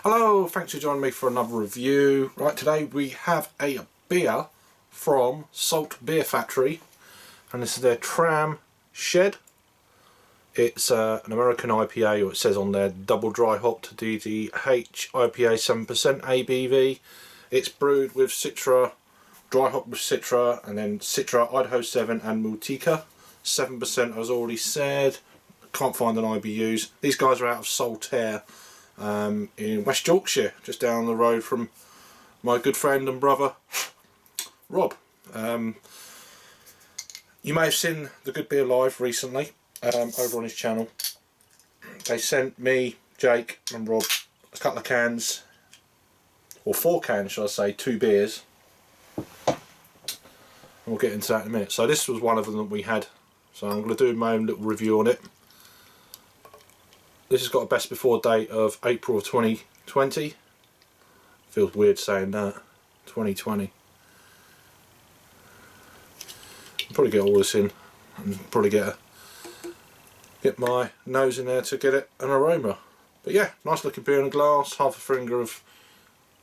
Hello, thanks for joining me for another review. Right, today we have a beer from Salt Beer Factory, and this is their Tramshed. It's an American IPA, or it says on there double dry hopped DDH IPA 7% ABV. It's brewed with Citra, dry hop with Citra, and then Citra, Idaho 7 and Multica. 7% as already said. Can't find an IBUs. These guys are out of Saltaire in West Yorkshire, just down the road from my good friend and brother Rob. You may have seen the Good Beer Live recently over on his channel. They sent me, Jake and Rob a couple of cans, or 4 cans should I say, 2 beers, and we'll get into that in a minute. So this was one of them that we had, so I'm going to do my own little review on it. This has got a best before date of April of 2020. Feels weird saying that. 2020. I'll probably get all this in and probably get my nose in there to get it an aroma. But yeah, nice looking beer in a glass. Half a finger of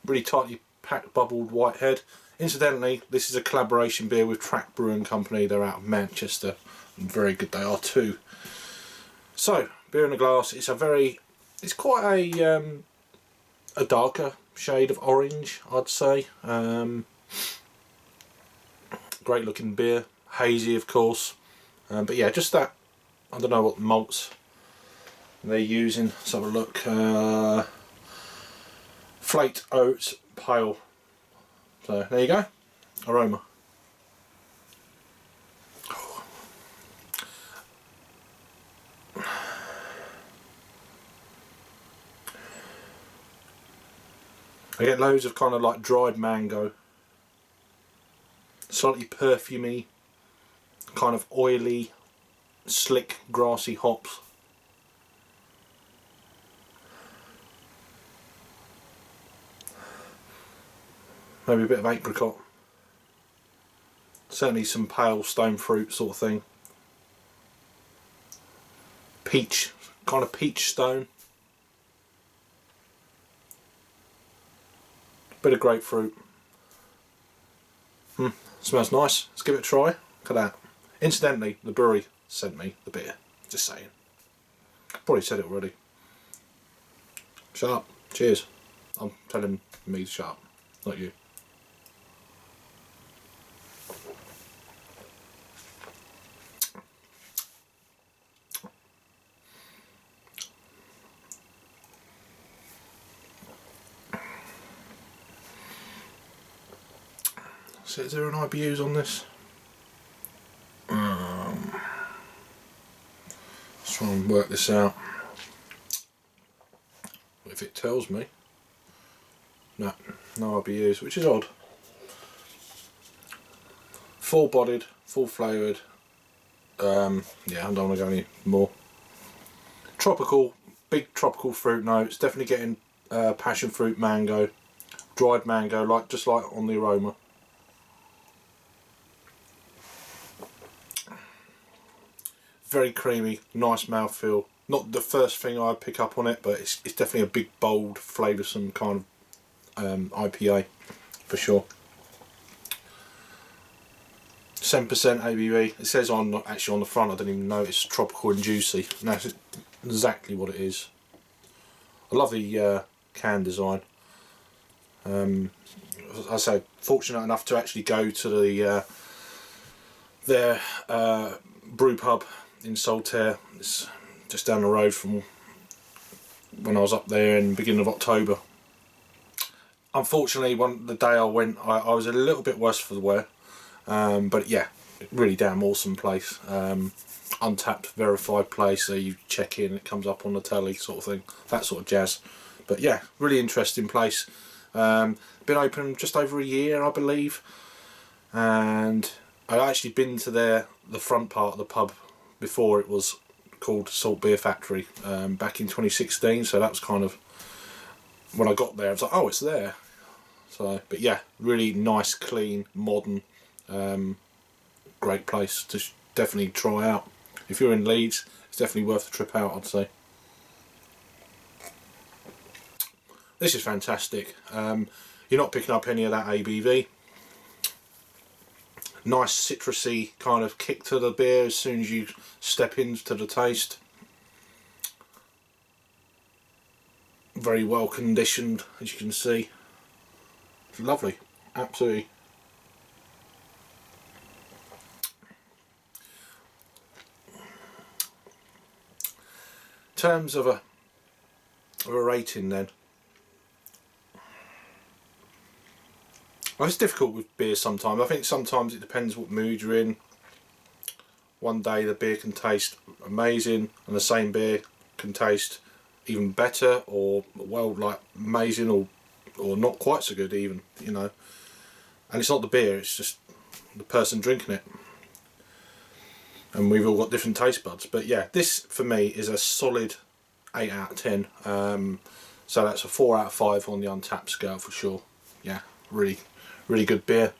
really tightly packed bubbled white head. Incidentally, this is a collaboration beer with Track Brewing Company. They're out of Manchester, and very good they are too. So, beer in a glass. It's quite a darker shade of orange, I'd say. Great looking beer, hazy of course, but yeah, just that. I don't know what malts they're using. Let's have a look. Flaked oats pale. So there you go. Aroma. I get loads of kind of like dried mango, slightly perfumey, kind of oily, slick, grassy hops. Maybe a bit of apricot. Certainly some pale stone fruit sort of thing. Peach, kind of peach stone. Bit of grapefruit. Smells nice. Let's give it a try. Look at that. Incidentally, the brewery sent me the beer. Just saying. Probably said it already. Shut up. Cheers. I'm telling me to shut up, not you. So is there an IBUs on this? Let's try and work this out. If it tells me. No IBUs, which is odd. Full-bodied, full flavoured. Yeah, I don't want to go any more. Tropical, big tropical fruit notes. Definitely getting passion fruit, mango, dried mango, just like on the aroma. Very creamy, nice mouthfeel. Not the first thing I pick up on it, but it's definitely a big, bold, flavoursome kind of IPA for sure. 7% ABV. It says actually on the front. I don't even know it's tropical and juicy. And that's exactly what it is. I love the can design. I say fortunate enough to actually go to their brew pub in Saltaire. It's just down the road from when I was up there in the beginning of October. Unfortunately, the day I went, I was a little bit worse for the wear, but yeah, really damn awesome place. Untapped, verified place, so you check in, it comes up on the telly sort of thing, that sort of jazz. But yeah, really interesting place. Been open just over a year, I believe, and I actually been to the front part of the pub before it was called Salt Beer Factory back in 2016, so that was kind of when I got there. I was like, oh, it's there. So, but yeah, really nice, clean, modern, great place to definitely try out. If you're in Leeds, it's definitely worth the trip out, I'd say. this is fantastic. You're not picking up any of that ABV. Nice citrusy kind of kick to the beer as soon as you step into the taste. Very well conditioned, as you can see. It's lovely, absolutely. In terms of a rating then, well, it's difficult with beer sometimes. I think sometimes it depends what mood you're in. One day the beer can taste amazing and the same beer can taste even better, or well, like amazing, or not quite so good even, you know. And it's not the beer, it's just the person drinking it. And we've all got different taste buds. But yeah, this for me is a solid 8 out of 10. So that's a 4 out of 5 on the Untapped scale for sure. Yeah, really good beer.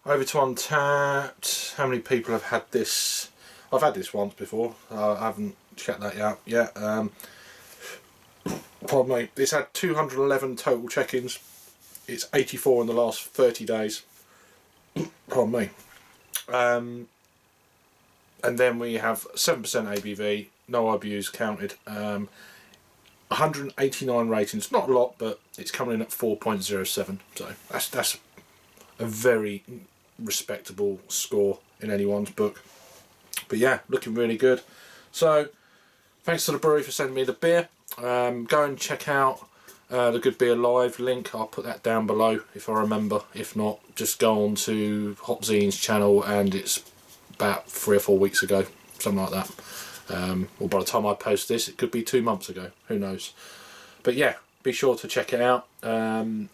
Over to Untapped. How many people have had this? I've had this once before. I haven't checked that out yet. Pardon me. It's had 211 total check-ins. It's 84 in the last 30 days. Pardon me. And then we have 7% ABV, no IBUs counted. 189 ratings, not a lot, but it's coming in at 4.07. So that's a very respectable score in anyone's book. But yeah, looking really good. So thanks to the brewery for sending me the beer. Go and check out the Good Beer Live link. I'll put that down below if I remember. If not, just go on to Hop Zine's channel, and it's about 3 or 4 weeks ago, something like that. Or by the time I post this, it could be 2 months ago, who knows. But yeah, be sure to check it out. The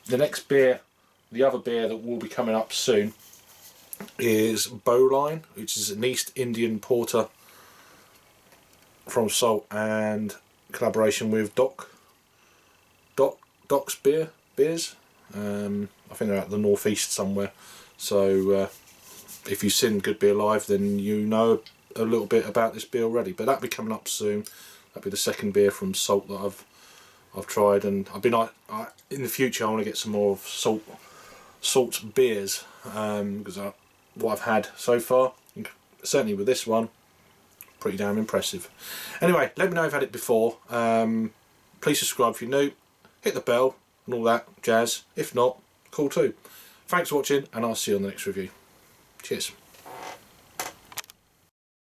next beer, the other beer that will be coming up soon, is Bowline, which is an East Indian porter from Salt, and collaboration with Doc's beers. I think they're at the northeast somewhere. So if you've seen Good Beer Live, then you know a little bit about this beer already. But that'll be coming up soon. That'll be the second beer from Salt that I've tried, and in the future I want to get some more of Salt's beers, because what I've had so far, certainly with this one, pretty damn impressive. Anyway, let me know if you've had it before. Please subscribe if you're new, hit the bell and all that jazz. If not, cool too. Thanks for watching, and I'll see you on the next review. Cheers.